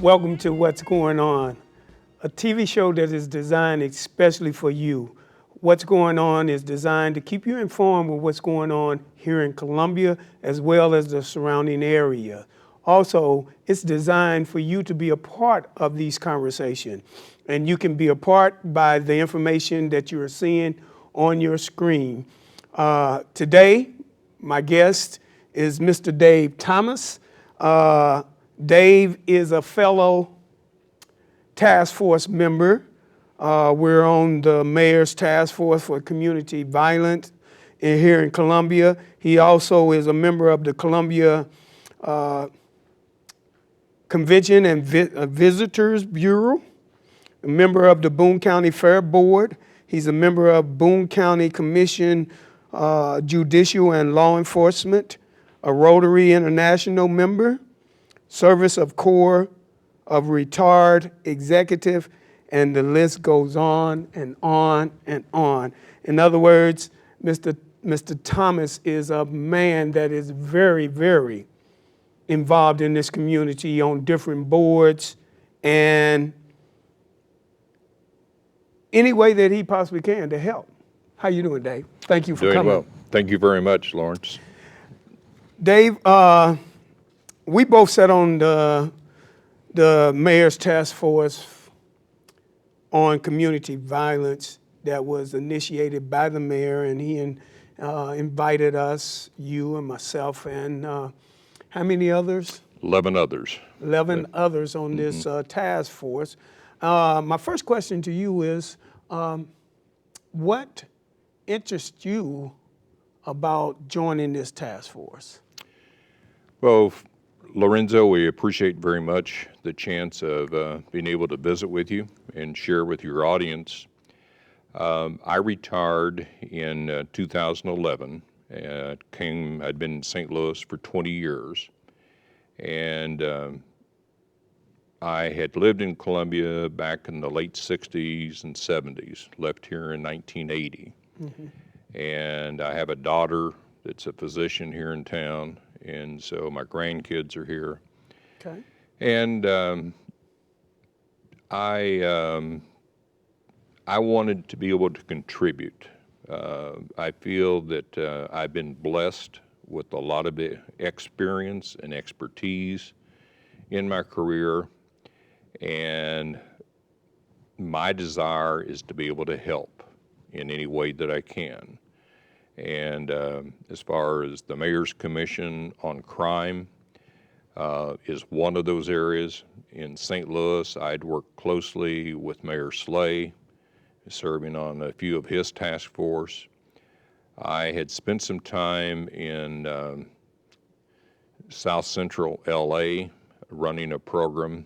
Welcome to What's Going On, a TV show that is designed especially for you. What's Going On is designed to keep you informed with what's going on here in Columbia as well as the surrounding area. Also, it's designed for you to be a part of these conversations. And you can be a part by the information that you are seeing on your screen. Today, my guest is Mr. Dave Thomas. Dave is a fellow task force member. We're on the mayor's task force for community violence here in Columbia. He also is a member of the Columbia Convention and Visitors Bureau, a member of the Boone County Fair Board. He's a member of Boone County Commission Judicial and Law Enforcement, a Rotary International member, Service of Corps of Retired Executive, and the list goes on and on and on. In other words, Mr. Thomas is a man that is very, very involved in this community on different boards and any way that he possibly can to help. How you doing, Dave? Thank you for Doing coming. well. Thank you very much, Lawrence. Dave, we both sat on the mayor's task force on community violence that was initiated by the mayor, and he invited us, you and myself, and how many others? 11 others. 11 others on this task force. My first question to you is, what interests you about joining this task force? Well, Lorenzo, we appreciate very much the chance of being able to visit with you and share with your audience. I retired in 2011. I'd been in St. Louis for 20 years. And I had lived in Columbia back in the late 60s and 70s, left here in 1980. And I have a daughter that's a physician here in town, and so my grandkids are here. Okay. And I wanted to be able to contribute. I feel that I've been blessed with a lot of experience and expertise in my career, and my desire is to be able to help in any way that I can. And as far as the Mayor's Commission on Crime is one of those areas. In St. Louis, I'd worked closely with Mayor Slay, serving on a few of his task force. I had spent some time in South Central LA running a program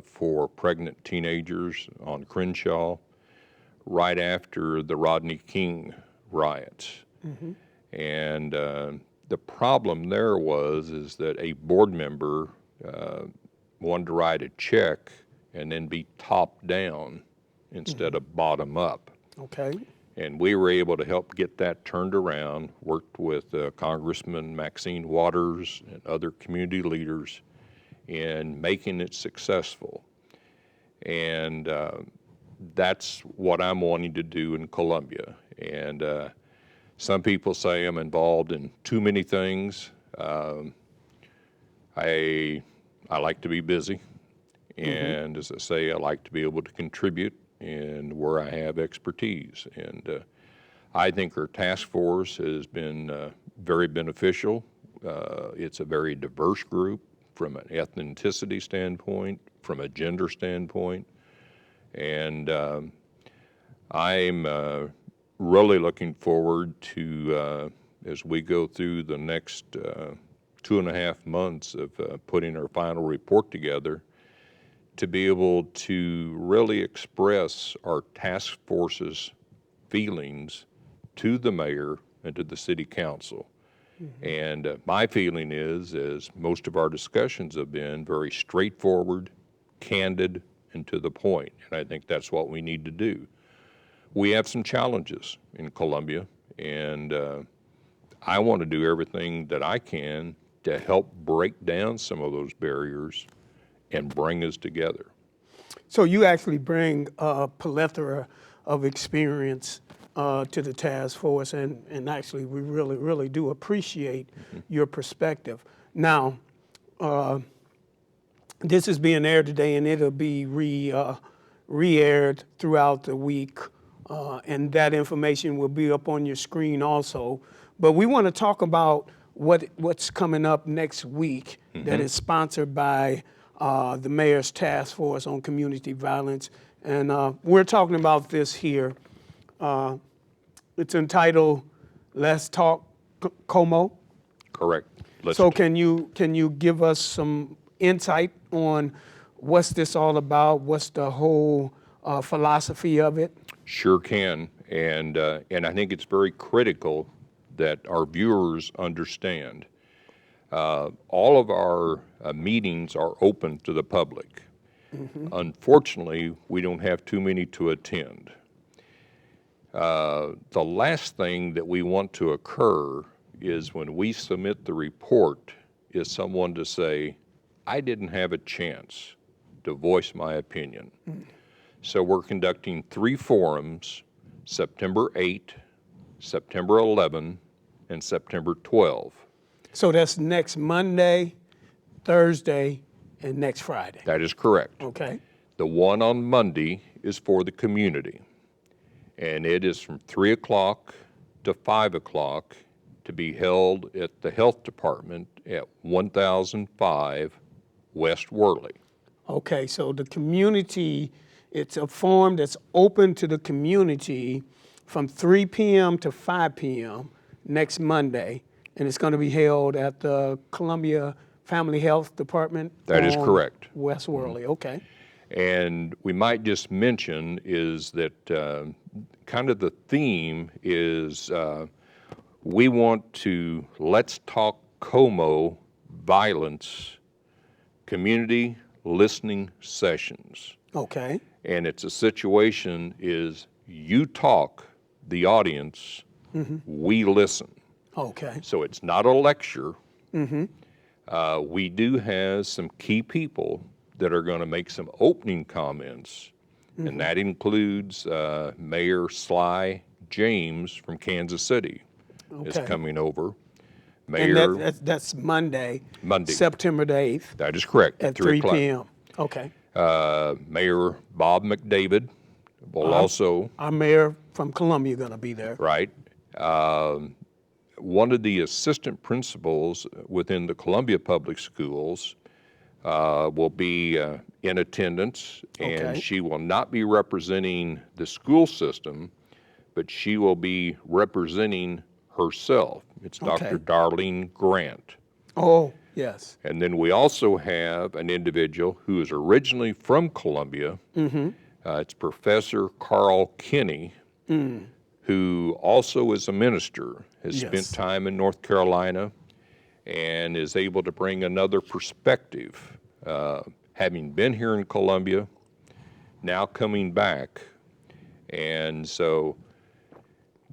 for pregnant teenagers on Crenshaw right after the Rodney King riots. And the problem there is that a board member wanted to write a check and then be top down instead of bottom up. Okay. And we were able to help get that turned around, worked with Congressman Maxine Waters and other community leaders in making it successful. And that's what I'm wanting to do in Columbia. And some people say I'm involved in too many things. I like to be busy. And as I say, I like to be able to contribute and where I have expertise. And I think our task force has been very beneficial. It's a very diverse group from an ethnicity standpoint, from a gender standpoint. And I'm really looking forward to, as we go through the next 2.5 months of putting our final report together, to be able to really express our task force's feelings to the mayor and to the city council. And my feeling is, as most of our discussions have been, very straightforward, candid, and to the point. And I think that's what we need to do. We have some challenges in Columbia, and I want to do everything that I can to help break down some of those barriers and bring us together. So you actually bring a plethora of experience to the task force, and actually we really, really do appreciate your perspective. Now, this is being aired today, and it'll be re-aired throughout the week, and that information will be up on your screen also. But we want to talk about what's coming up next week that is sponsored by the Mayor's Task Force on Community Violence. And we're talking about this here. It's entitled Let's Talk Como. Correct. So can you give us some insight on what's this all about? What's the whole philosophy of it? Sure can, and I think it's very critical that our viewers understand. All of our meetings are open to the public. Unfortunately, we don't have too many to attend. The last thing that we want to occur is when we submit the report is someone to say, I didn't have a chance to voice my opinion. So we're conducting 3 forums, September 8, September 11, and September 12. So that's next Monday, Thursday, and next Friday. That is correct. Okay. The one on Monday is for the community, and it is from 3 o'clock to 5 o'clock to be held at the Health Department at 1005 West Worley. Okay, so the community, it's a forum that's open to the community from 3 p.m. to 5 p.m. next Monday, and it's going to be held at the Columbia Family Health Department. That is correct. West Worley, okay. And we might just mention is that kind of the theme is we want to Let's Talk Como Violence Community Listening Sessions. Okay. And it's a situation is you talk, the audience, we listen. Okay. So it's not a lecture. We do have some key people that are going to make some opening comments, and that includes Mayor Sly James from Kansas City is coming over. Mayor, And that's Monday, Monday. September the 8th That is correct. at 3 o'clock. p.m. Okay. Mayor Bob McDavid will also, Our mayor from Columbia going to be there. right? One of the assistant principals within the Columbia Public Schools will be in attendance, and Okay. she will not be representing the school system, but she will be representing herself. It's Okay. Dr. Darlene Grant. Oh, yes. And then we also have an individual who is originally from Columbia. It's Professor Carl Kinney, who also is a minister, has Yes. spent time in North Carolina, and is able to bring another perspective, having been here in Columbia, now coming back. And so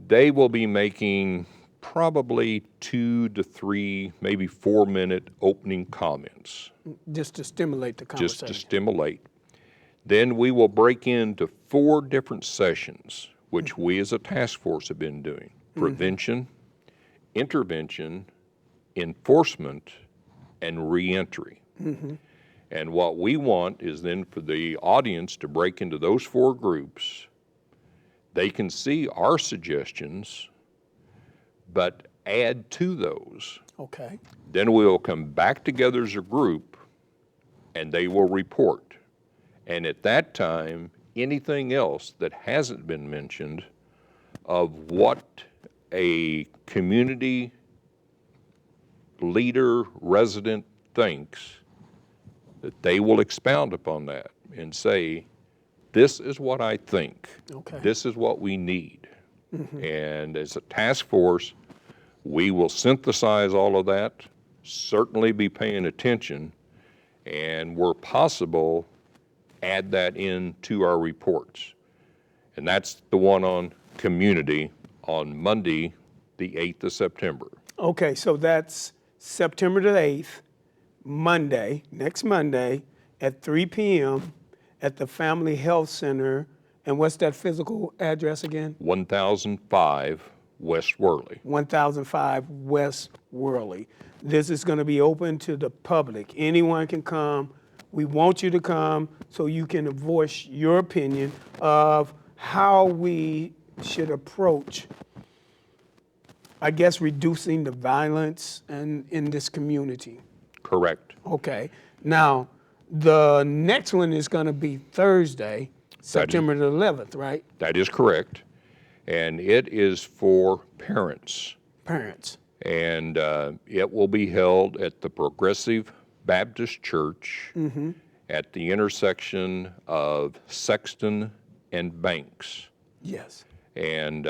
they will be making probably 2 to 3, maybe 4-minute opening comments, Just to stimulate the just conversation. to stimulate. Then we will break into 4 different sessions, which we as a task force have been doing: prevention, intervention, enforcement, and reentry. And what we want is then for the audience to break into those 4 groups. They can see our suggestions, but add to those. Okay. Then we will come back together as a group, and they will report. And at that time, anything else that hasn't been mentioned of what a community leader, resident thinks, that they will expound upon that and say, this is what I think. Okay. This is what we need. And as a task force, we will synthesize all of that, certainly be paying attention, and where possible, add that into our reports. And that's the one on community on Monday, the 8th of September. Okay, so that's September the 8th, Monday, next Monday, at 3 p.m. at the Family Health Center. And what's that physical address again? 1005 West Worley. 1005 West Worley. This is going to be open to the public. Anyone can come. We want you to come so you can voice your opinion of how we should approach, I guess, reducing the violence in this community. Correct. Okay. Now, the next one is going to be Thursday, September the 11th, right? That is correct. And it is for parents. Parents. And it will be held at the Progressive Baptist Church at the intersection of Sexton and Banks. Yes. And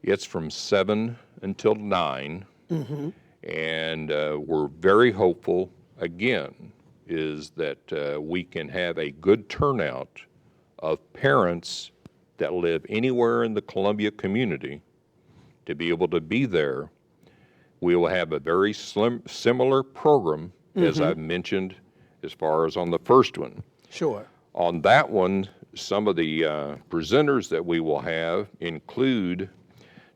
it's from 7 until 9. And we're very hopeful, again, is that we can have a good turnout of parents that live anywhere in the Columbia community to be able to be there. We will have a very similar program as I've mentioned as far as on the first one. Sure. On that one, some of the presenters that we will have include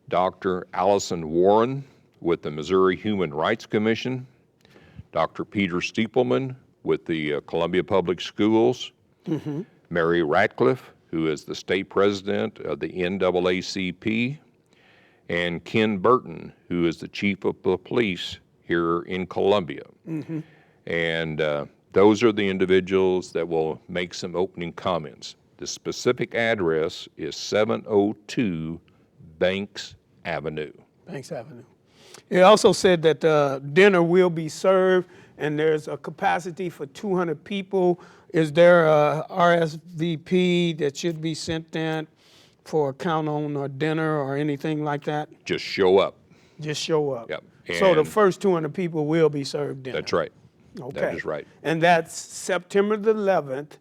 Dr. Allison Warren with the Missouri Human Rights Commission, Dr. Peter Stiepelman with the Columbia Public Schools, Mary Ratcliffe, who is the state president of the NAACP, and Ken Burton, who is the chief of the police here in Columbia. And those are the individuals that will make some opening comments. The specific address is 702 Banks Avenue. Banks Avenue. It also said that dinner will be served and there's a capacity for 200 people. Is there a RSVP that should be sent in for a count on or dinner or anything like that? Just show up. Just show up. Yep. So the And first 200 people will be served dinner. that's right. Okay. That is right. And that's September the 11th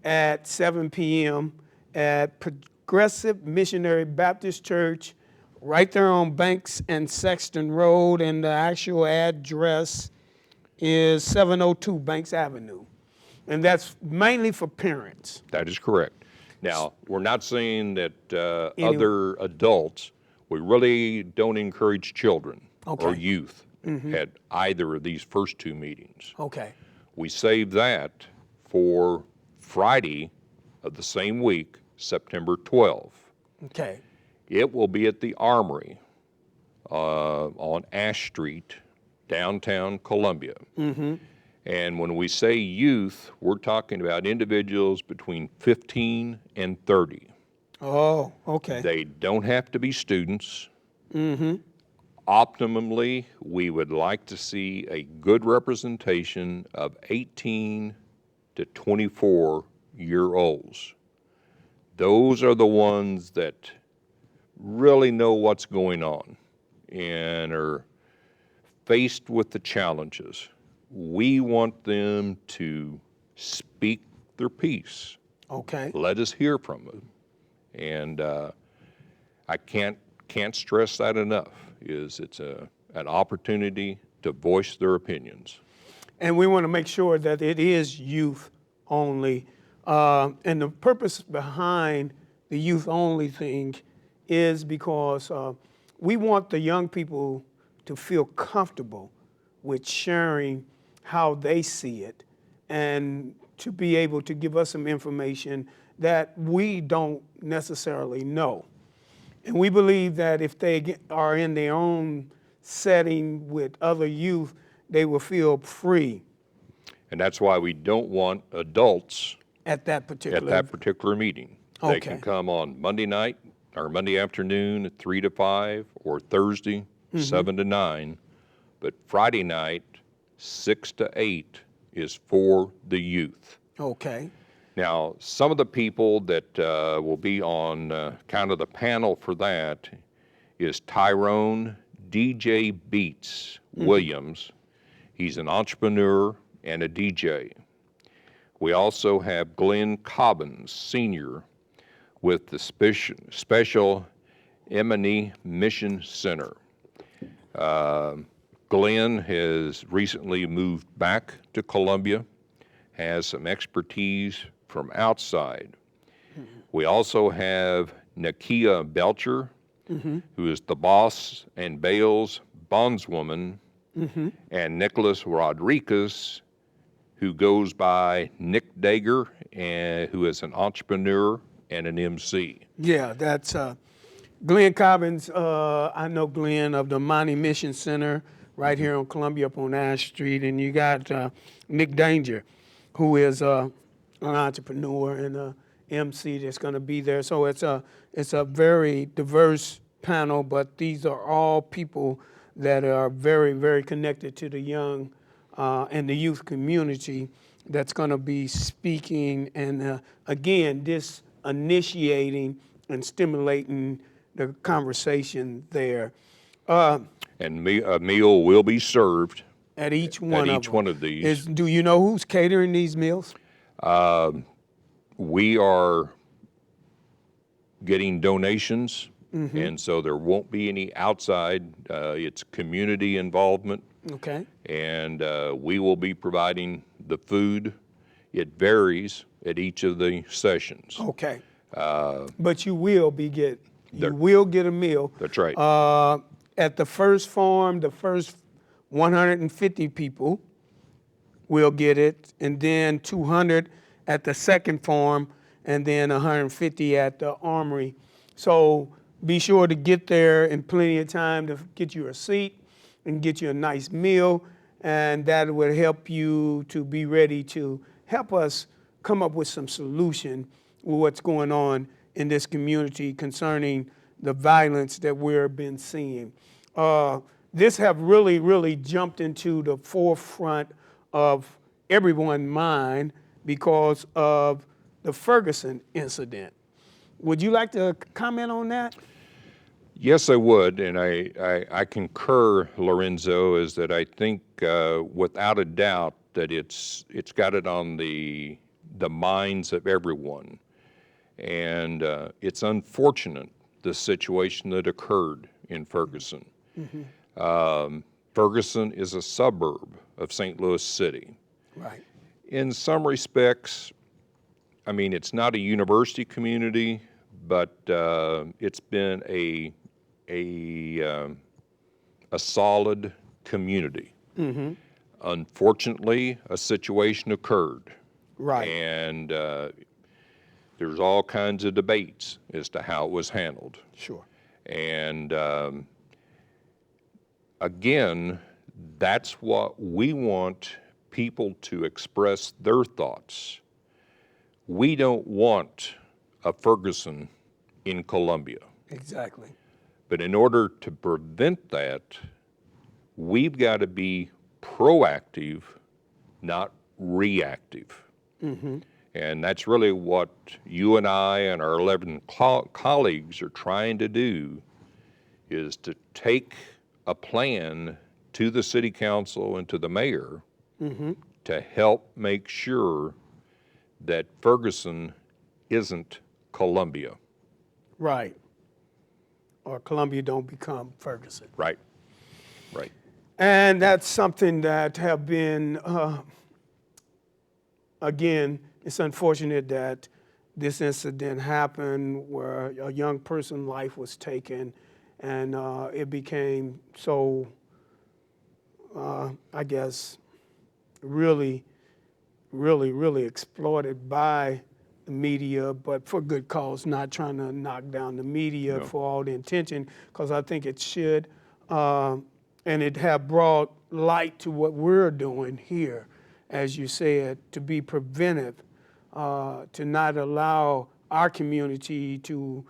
at 7 p.m. at Progressive Missionary Baptist Church, right there on Banks and Sexton Road, and the actual address is 702 Banks Avenue. And that's mainly for parents. That is correct. Now, we're not saying that other adults, we really don't encourage children or youth at either of these first two meetings. Okay. We save that for Friday of the same week, September 12th. Okay. It will be at the Armory on Ash Street, downtown Columbia. And when we say youth, we're talking about individuals between 15 and 30. Oh, okay. They don't have to be students. Optimally, we would like to see a good representation of 18 to 24-year-olds. Those are the ones that really know what's going on and are faced with the challenges. We want them to speak their piece. Okay. Let us hear from them. And I can't stress that enough, is it's an opportunity to voice their opinions. And we want to make sure that it is youth only. And the purpose behind the youth only thing is because we want the young people to feel comfortable with sharing how they see it and to be able to give us some information that we don't necessarily know. And we believe that if they are in their own setting with other youth, they will feel free. And that's why we don't want adults At that particular meeting. They Okay. can come on Monday night or Monday afternoon at 3 to 5 or Thursday 7 to 9. But Friday night 6 to 8 is for the youth. Okay. Now, some of the people that will be on kind of the panel for that is Tyrone DJ Beats Williams. He's an entrepreneur and a DJ. We also have Glenn Cobbins, Sr., with the Special M&E Mission Center. Glenn has recently moved back to Columbia, has some expertise from outside. We also have Nakia Belcher, who is the boss and Bales bondswoman, and Nicholas Rodriguez, who goes by Nick Dager, and who is an entrepreneur and an MC. Yeah, that's Glenn Cobbins. I know Glenn of the Monty Mission Center right here on Columbia up on Ash Street. And you got Nick Danger, who is an entrepreneur and a MC that's going to be there. So it's a very diverse panel, but these are all people that are very, very connected to the young and the youth community that's going to be speaking. And again, this initiating and stimulating the conversation there. And a meal will be served At each one at of each them. one of these. Do you know who's catering these meals? We are getting donations, and so there won't be any outside. It's community involvement, Okay. and we will be providing the food. It varies at each of the sessions. Okay. But you will get a meal. That's right. At the first farm, the first 150 people will get it, and then 200 at the second farm, and then 150 at the armory. So be sure to get there in plenty of time to get you a seat and get you a nice meal, and that will help you to be ready to help us come up with some solution with what's going on in this community concerning the violence that we've been seeing. This have really, really jumped into the forefront of everyone's mind because of the Ferguson incident. Would you like to comment on that? Yes, I would, and I concur, Lorenzo, is that I think without a doubt that it's got it on the minds of everyone, and it's unfortunate the situation that occurred in Ferguson. Ferguson is a suburb of St. Louis City. Right. In some respects, I mean, it's not a university community, but it's been a solid community. Unfortunately, a situation occurred. Right. And there's all kinds of debates as to how it was handled. Sure. And again, that's what we want people to express their thoughts. We don't want a Ferguson in Columbia. Exactly. But in order to prevent that, we've got to be proactive, not reactive. And that's really what you and I and our 11 colleagues are trying to do, is to take a plan to the city council and to the mayor to help make sure that Ferguson isn't Columbia. Right. Or Columbia don't become Ferguson. Right. Right. And that's something that have been, again, it's unfortunate that this incident happened where a young person's life was taken, and it became so, I guess, really, really, really exploited by the media, but for good cause, not trying to knock down the media for all the intention, because I think it should. And it have brought light to what we're doing here, as you said, to be preventive, to not allow our community to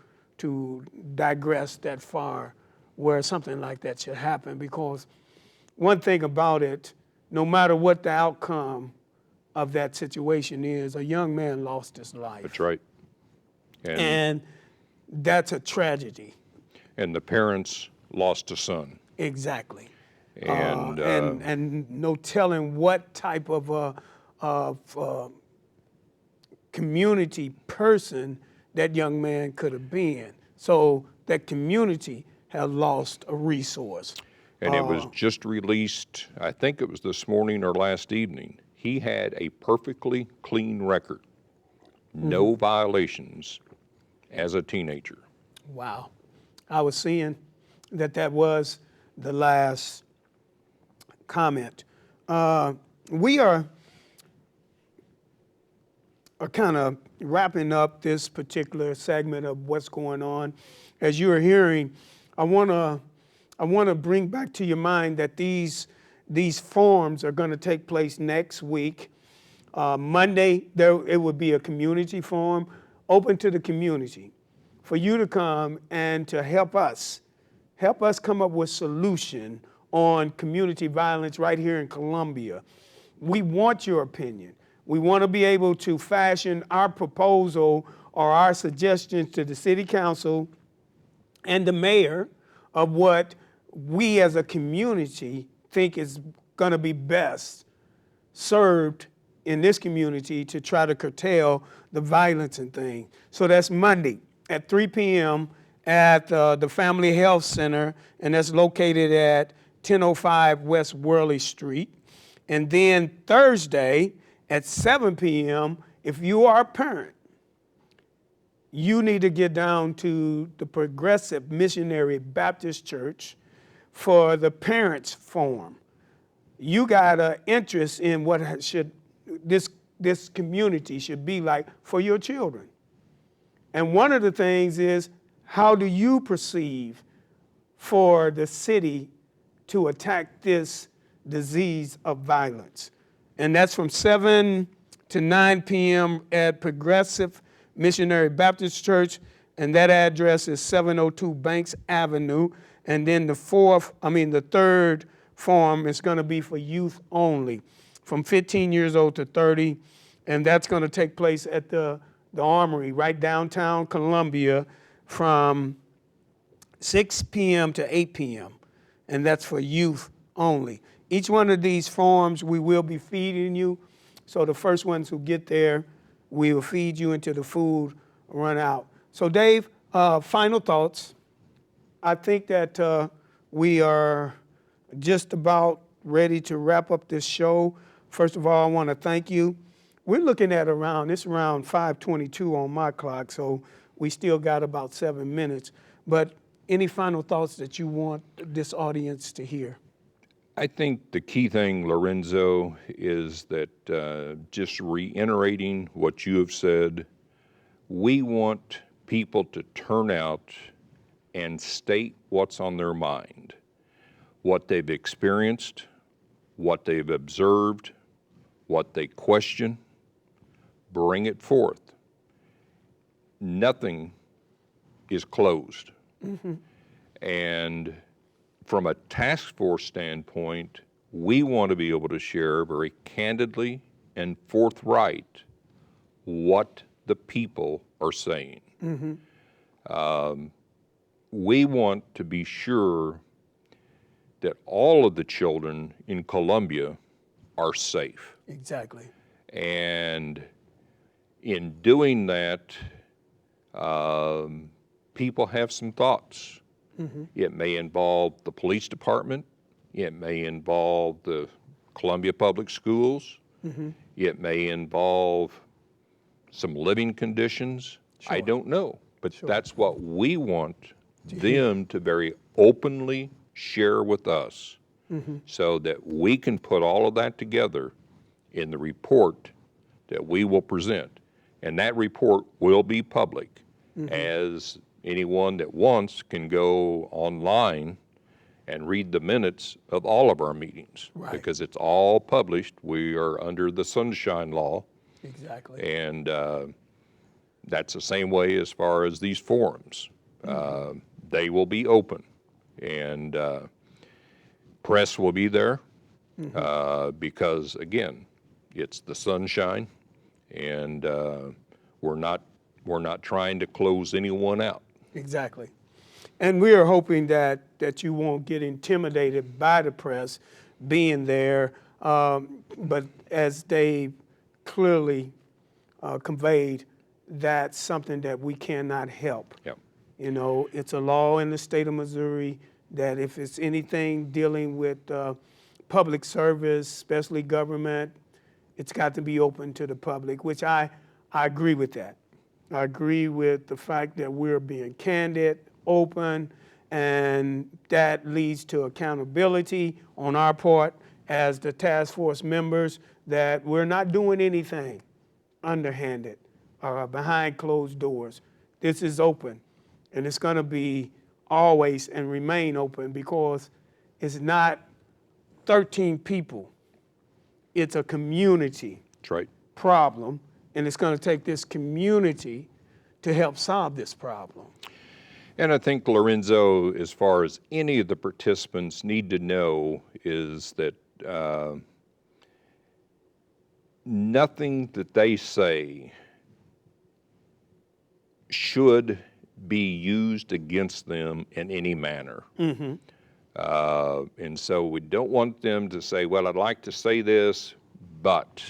digress that far where something like that should happen. Because one thing about it, no matter what the outcome of that situation is, a young man lost his life. That's right. And that's a tragedy. And the parents lost a son. Exactly. And And no telling what type of community person that young man could have been. So that community has lost a resource. it was just released, I think it was this morning or last evening. he had a perfectly clean record, no violations as a teenager. Wow. I was seeing that was the last comment. We are kind of wrapping up this particular segment of what's going on. As you are hearing, I want to bring back to your mind that these forums are going to take place next week. Monday, it would be a community forum open to the community for you to come and to help us come up with solution on community violence right here in Columbia. We want your opinion. We want to be able to fashion our proposal or our suggestions to the city council and the mayor of what we as a community think is going to be best served in this community to try to curtail the violence and things. So that's Monday at 3 p.m. at the Family Health Center, and that's located at 1005 West Worley Street. And then Thursday at 7 p.m., if you are a parent, you need to get down to the Progressive Missionary Baptist Church for the Parents Forum. You got an interest in what this community should be like for your children. And one of the things is, how do you perceive for the city to attack this disease of violence? And that's from 7 to 9 p.m. at Progressive Missionary Baptist Church, and that address is 702 Banks Avenue. And then the third forum is going to be for youth only, from 15 years old to 30, and that's going to take place at the Armory right downtown Columbia from 6 p.m. to 8 p.m., and that's for youth only. Each one of these forums we will be feeding you, so the first ones who get there, we will feed you until the food run out. So Dave, final thoughts. I think that we are just about ready to wrap up this show. First of all, I want to thank you. We're looking at around 5:22 on my clock, so we still got about 7 minutes. But any final thoughts that you want this audience to hear? I think the key thing, Lorenzo, is that just reiterating what you have said, we want people to turn out and state what's on their mind, what they've experienced, what they've observed, what they question. Bring it forth. Nothing is closed. Mm-hmm. And from a task force standpoint, we want to be able to share very candidly and forthright what the people are saying. Mm-hmm. We want to be sure that all of the children in Columbia are safe. Exactly. And in doing that, people have some thoughts. Mm-hmm. It may involve the police department. It may involve the Columbia Public Schools. Mm-hmm. It may involve some living conditions. Sure. I don't know. But sure, that's what we want them to very openly share with us, mm-hmm, so that we can put all of that together in the report that we will present. And that report will be public, mm-hmm, as anyone that wants can go online and read the minutes of all of our meetings. Right. Because it's all published. We are under the Sunshine Law. Exactly. And that's the same way as far as these forums. Mm-hmm. They will be open, and press will be there, mm-hmm, because, again, it's the sunshine, and we're not trying to close anyone out. Exactly. And we are hoping that you won't get intimidated by the press being there, but as Dave clearly conveyed, that's something that we cannot help. Yep. You know, it's a law in the state of Missouri that if it's anything dealing with public service, especially government, It's got to be open to the public, which I agree with that. I agree with the fact that we're being candid, open, and that leads to accountability on our part as the task force members, that we're not doing anything underhanded or behind closed doors. This is open, and it's going to be always and remain open, because it's not 13 people. It's a community That's right. problem, and it's going to take this community to help solve this problem. And I think, Lorenzo, as far as any of the participants need to know, is that nothing that they say should be used against them in any manner. Mm-hmm. And so we don't want them to say, well, I'd like to say this, but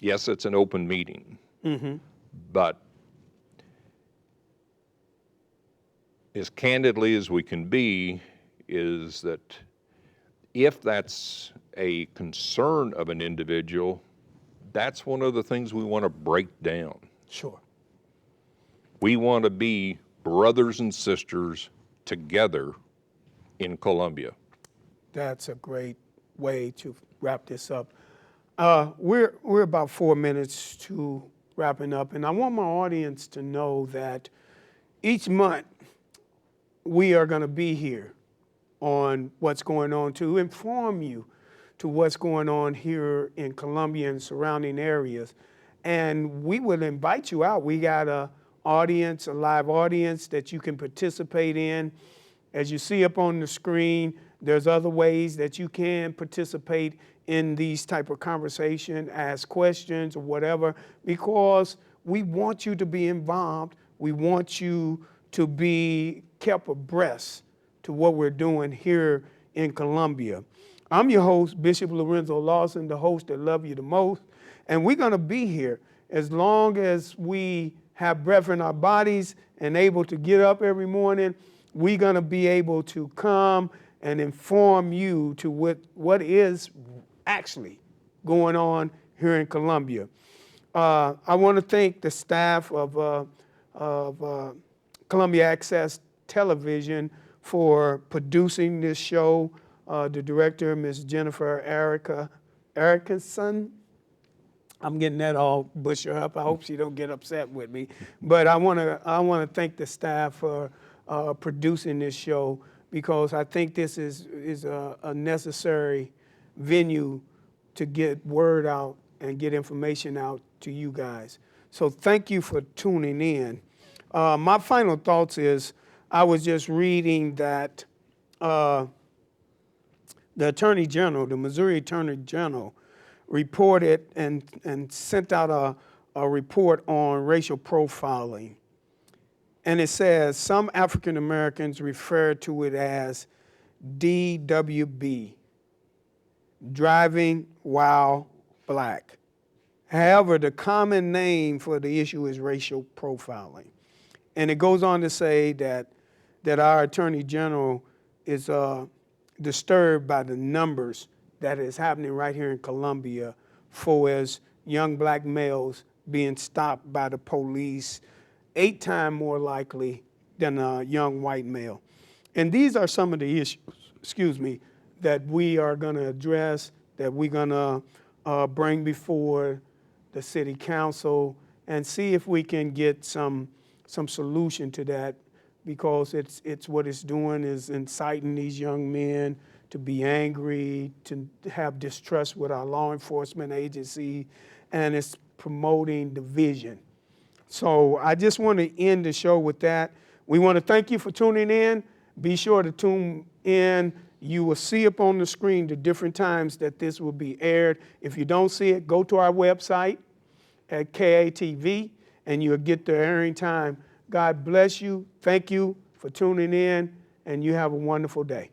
yes, it's an open meeting. Mm-hmm. But as candidly as we can be, is that if that's a concern of an individual, that's one of the things we want to break down. Sure. We want to be brothers and sisters together in Columbia. That's a great way to wrap this up. We're about 4 minutes to wrapping up, and I want my audience to know that each month we are going to be here on what's going on to inform you to what's going on here in Columbia and surrounding areas. And we will invite you out. We got a live audience that you can participate in. As you see up on the screen, there's other ways that you can participate in these type of conversation, ask questions or whatever, because we want you to be involved. We want you to be kept abreast to what we're doing here in Columbia. I'm your host, Bishop Lorenzo Lawson, the host that love you the most, and we're going to be here as long as we have breath in our bodies and able to get up every morning. We're going to be able to come and inform you to what is actually going on here in Columbia. I want to thank the staff of Columbia Access Television for producing this show. The director, Ms. Jennifer Erickson. I'm getting that all butchered up. I hope she don't get upset with me. But I want to thank the staff for producing this show, because I think this is a necessary venue to get word out and get information out to you guys. So thank you for tuning in. My final thoughts is, I was just reading that the Attorney General, the Missouri Attorney General, reported and sent out a report on racial profiling. And it says some African Americans refer to it as DWB, driving while black. However, the common name for the issue is racial profiling. And it goes on to say that our Attorney General is disturbed by the numbers that is happening right here in Columbia, for as young black males being stopped by the police 8 times more likely than a young white male. And these are some of the issues, that we are going to address, that we're going to bring before the city council and see if we can get some solution to that, because it's what it's doing is inciting these young men to be angry, to have distrust with our law enforcement agency, and it's promoting division. So I just want to end the show with that. We want to thank you for tuning in. Be sure to tune in. You will see up on the screen the different times that this will be aired. If you don't see it, go to our website at KATV, and you'll get the airing time. God bless you. Thank you for tuning in, and you have a wonderful day.